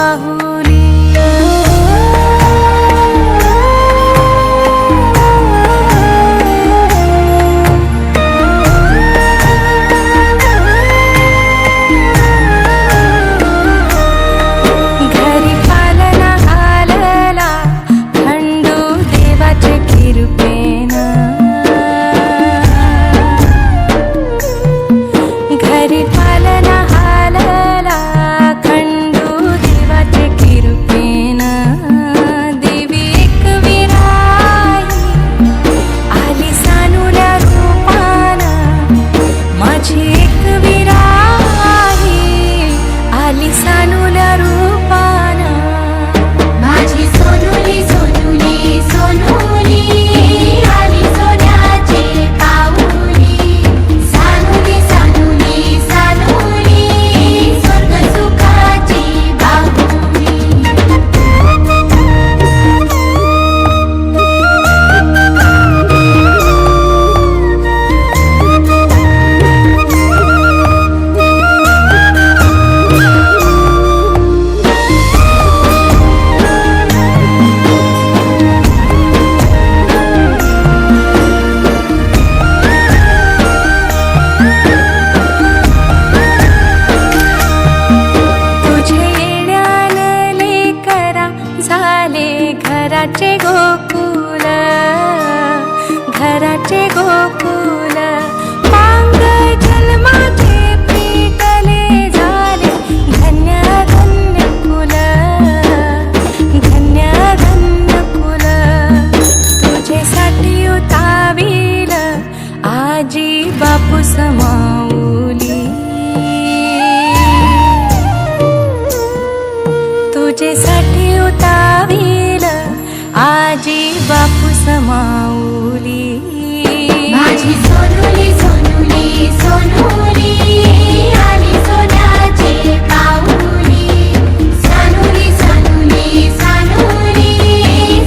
बाहुली। घरी पालना हालला खंडू देवाचे कृपेनं। घरी पालना हालला खंडू देवाचे कृपेनं। देवी एकविराई आली सानुल्या रूपानं। माझी एकविराई आली सानुल्या रूपानं। माझी सोनुली सोनुली सोनुली आली सोन्याची पाऊली। सानुली सानुली सानुली स्वर्ग सुखाची बाहुली। तुझे येण्यानं लेकरा झाले घराचे गोकुल। घराचे गोकुल मांग जन्माचे पेटले झाले धन्य धन्य कुल। धन्य धन्य कुल तुझेसाठी उताविल आजी बापू समाऊली। तुझेसाठी उताविल आजी बापू समाऊली। माझी सोनुली सोनुली सोनुली आली सोन्याची पाऊली। सानुली सानुली सानुली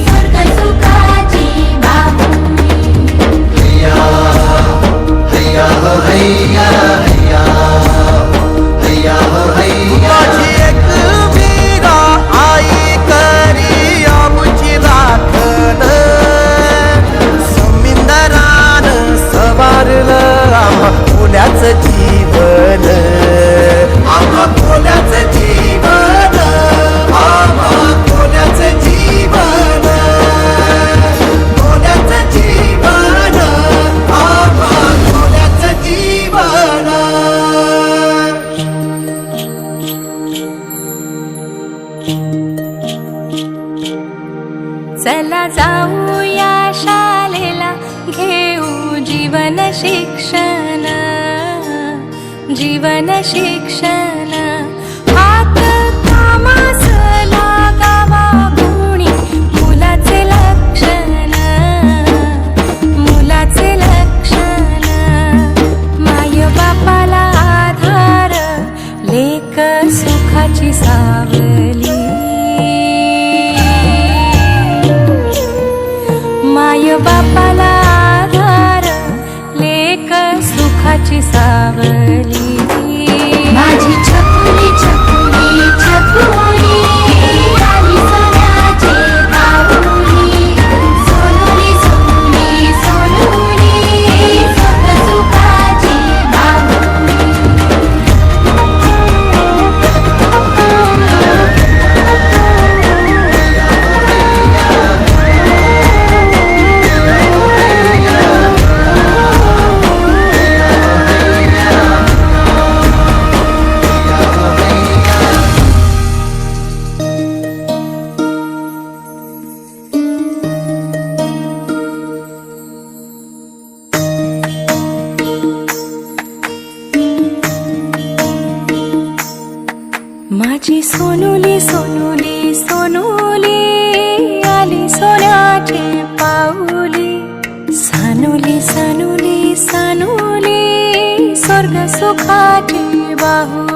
स्वर्ग सुखाची बाहुली। माझी एकविरा आई करी आमची राखण। समिंदरान सवारलं आम्हा कोल्याचं जीवन। आम्हा कोल्याचं जीवन। आम्हा कोल्याचं जीवन। कोल्याचं जीवन। आम्हा कोल्याचं जीवन। चला जाऊया शाळेला घेऊ जीवन शिक्षण। जीवन शिक्षण हात कामास लागावा गुणी मुलाचे लक्षण। मुलाचे लक्षण माय बापाला आधार लेक सुखाची सावली। माय बापाला आधार लेक सुखाची सावली। माझी छकुली छकुली छकुली आली सोन्याची पाऊली। सोनुली सोनुली सोनुली स्वर्ग सुखाची बाहुली। माझी सोनुली सोनुली सोनुली आली सोन्याची पाऊली। सानुली सानुली सानुली स्वर्ग सुखाची बाहुली।